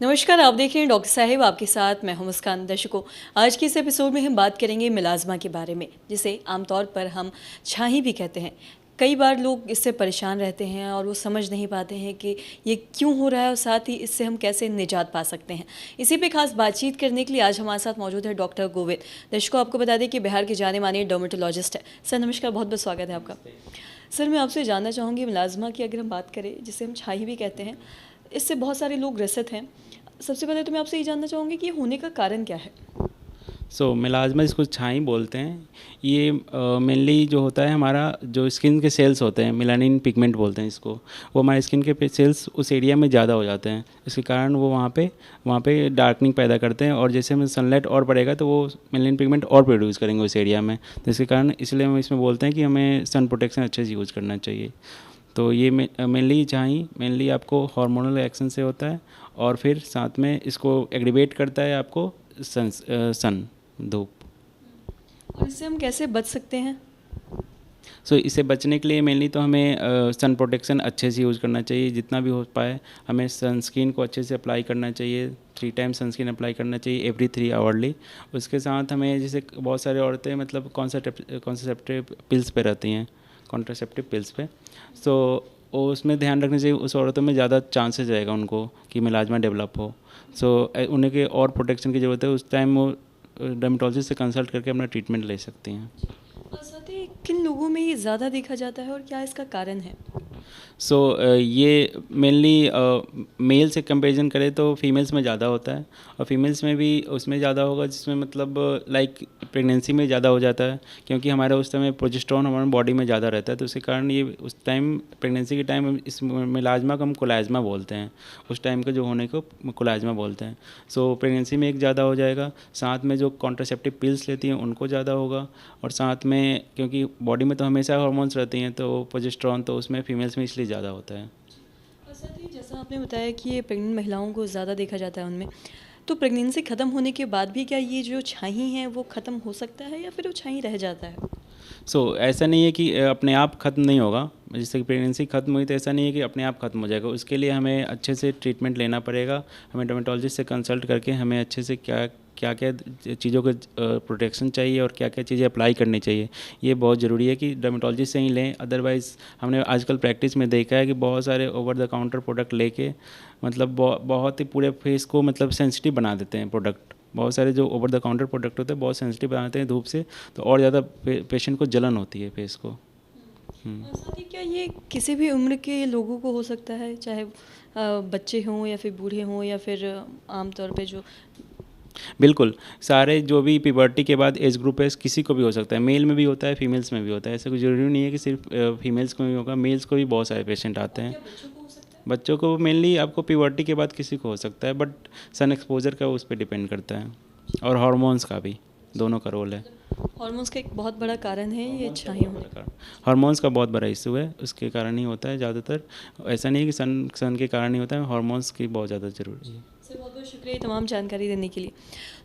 नमस्कार, आप देख रहे हैं डॉक्टर साहिब आपके साथ मैं हूं मुस्कान। दर्शकों, आज के इस एपिसोड में हम बात करेंगे मिलाज़्मा के बारे में, जिसे आमतौर पर हम छाही भी कहते हैं। कई बार लोग इससे परेशान रहते हैं और वो समझ नहीं पाते हैं कि ये क्यों हो रहा है और साथ ही इससे हम कैसे निजात पा सकते हैं। इसी पे खास बातचीत करने के लिए आज हमारे साथ मौजूद है डॉक्टर गोविंद। दर्शकों, आपको बता दें कि बिहार के जाने माने डर्मेटोलॉजिस्ट है। सर नमस्कार, बहुत बहुत स्वागत है आपका। सर, मैं आपसे जानना चाहूँगी मिलाज़्मा की अगर हम बात करें, जिसे हम छाही भी कहते हैं, इससे बहुत सारे लोग ग्रसित हैं। सबसे पहले तो मैं आपसे ये जानना चाहूँगी कि ये होने का कारण क्या है? मिलाज़्मा इसको छाई बोलते हैं। ये मेनली जो होता है हमारा जो स्किन के सेल्स होते हैं, मेलानिन पिगमेंट बोलते हैं इसको, वो हमारे स्किन के सेल्स उस एरिया में ज़्यादा हो जाते हैं। इसके कारण वो वहाँ पे डार्कनिंग पैदा करते हैं और जैसे में सनलाइट और बढ़ेगा तो वो मेलानिन पिगमेंट और प्रोड्यूस करेंगे उस एरिया में। तो इसके कारण इसलिए हम इसमें बोलते हैं कि हमें सन प्रोटेक्शन अच्छे से यूज़ करना चाहिए। तो ये मेनली आपको हार्मोनल एक्शन से होता है और फिर साथ में इसको एग्रीवेट करता है आपको सन धूप। और इससे हम कैसे बच सकते हैं? इससे बचने के लिए मेनली तो हमें सन प्रोटेक्शन अच्छे से यूज़ करना चाहिए, जितना भी हो पाए हमें सनस्क्रीन को अच्छे से अप्लाई करना चाहिए। 3 टाइम सनस्क्रीन अप्लाई करना चाहिए एवरी 3 आवर्ली। उसके साथ हमें जैसे बहुत सारी औरतें मतलब कॉन्ट्रासेप्टिव पिल्स पे रहती हैं, कॉन्ट्रासेप्टिव पिल्स पे, उसमें ध्यान रखना चाहिए। उस औरतों में ज़्यादा चांसेस रहेगा उनको कि मिलाज़्मा डेवलप हो। उन्हें के और प्रोटेक्शन की ज़रूरत है। उस टाइम वो डर्मेटोलॉजिस्ट से कंसल्ट करके अपना ट्रीटमेंट ले सकती हैं। और साथ ही किन लोगों में ये ज़्यादा देखा जाता है और क्या इसका कारण है? ये मेनली मेल से कंपैरिजन करें तो फीमेल्स में ज़्यादा होता है, और फीमेल्स में भी उसमें ज़्यादा होगा जिसमें मतलब लाइक प्रेगनेंसी में ज़्यादा हो जाता है, क्योंकि हमारे उस समय प्रोजेस्टेरोन हमारे बॉडी में ज़्यादा रहता है। तो उसके कारण ये उस टाइम प्रेगनेंसी के टाइम इस मिलाज़्मा को हम कोलाज़्मा बोलते हैं। उस टाइम के जो होने को कोलाज़्मा बोलते हैं। प्रेगनेंसी में एक ज़्यादा हो जाएगा, साथ में जो कॉन्ट्रासेप्टिव पिल्स लेती हैं उनको ज़्यादा होगा, और साथ में क्योंकि बॉडी में तो हमेशा हार्मोन्स रहती हैं तो प्रोजेस्टेरोन तो उसमें फीमेल्स में इसलिए ज़्यादा होता है। और साथ ही जैसा आपने बताया कि ये प्रेग्नेंट महिलाओं को ज़्यादा देखा जाता है उनमें, तो प्रेगनेंसी ख़त्म होने के बाद भी क्या ये जो छाही हैं वो ख़त्म हो सकता है या फिर वो छाही रह जाता है? ऐसा नहीं है कि अपने आप ख़त्म नहीं होगा। जैसे कि प्रेगनेंसी ख़त्म हुई तो ऐसा नहीं है कि अपने आप ख़त्म हो जाएगा। उसके लिए हमें अच्छे से ट्रीटमेंट लेना पड़ेगा। हमें डर्मेटोलॉजिस्ट से कंसल्ट करके हमें अच्छे से क्या क्या क्या चीज़ों का प्रोटेक्शन चाहिए और क्या क्या चीज़ें अप्लाई करनी चाहिए, ये बहुत ज़रूरी है कि डर्मेटोलॉजिस्ट से ही लें। अदरवाइज़ हमने आजकल प्रैक्टिस में देखा है कि बहुत सारे ओवर द काउंटर प्रोडक्ट लेके मतलब बहुत ही पूरे फेस को मतलब सेंसिटिव बना देते हैं प्रोडक्ट। बहुत सारे जो ओवर द काउंटर प्रोडक्ट होते हैं बहुत सेंसिटिव बनाते हैं धूप से, तो और ज़्यादा पेशेंट को जलन होती है फेस को। और साथ ही क्या ये किसी भी उम्र के लोगों को हो सकता है, चाहे बच्चे हों या फिर बूढ़े हों या फिर आमतौर पे जो? बिल्कुल, सारे जो भी पिबर्टी के बाद एज ग्रुप है किसी को भी हो सकता है। मेल में भी होता है, फीमेल्स में भी होता है। ऐसा कोई ज़रूरी नहीं है कि सिर्फ फीमेल्स को ही होगा, मेल्स को भी बहुत सारे पेशेंट आते हैं। क्या बच्चों को हो सकता है? बच्चों को मेनली आपको पिबर्टी के बाद किसी को हो सकता है, बट सन एक्सपोजर का उस पर डिपेंड करता है, और हार्मोन्स का भी, दोनों का रोल है। हार्मोन्स का एक बहुत बड़ा कारण है ये छाही होने का। हार्मोन्स का बहुत बड़ा इशू है, उसके कारण ही होता है ज़्यादातर। ऐसा नहीं है कि सन के कारण ही होता है, हार्मोन्स की बहुत ज़्यादा ज़रूरी है। सर, बहुत बहुत शुक्रिया तमाम जानकारी देने के लिए।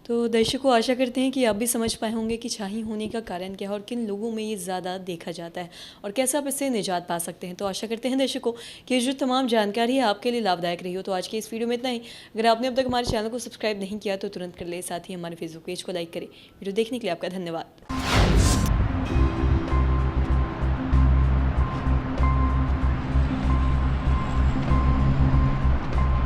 तो दर्शकों, आशा करते हैं कि आप भी समझ पाए होंगे कि छाही होने का कारण क्या है और किन लोगों में ये ज़्यादा देखा जाता है और कैसे आप इससे निजात पा सकते हैं। तो आशा करते हैं दर्शकों कि जो तमाम जानकारी है आपके लिए लाभदायक रही हो। तो आज के इस वीडियो में इतना ही। अगर आपने अब तक हमारे चैनल को सब्सक्राइब नहीं किया तो तुरंत कर ले, साथ ही हमारे फेसबुक पेज को लाइक करें। वीडियो देखने के लिए आपका धन्यवाद।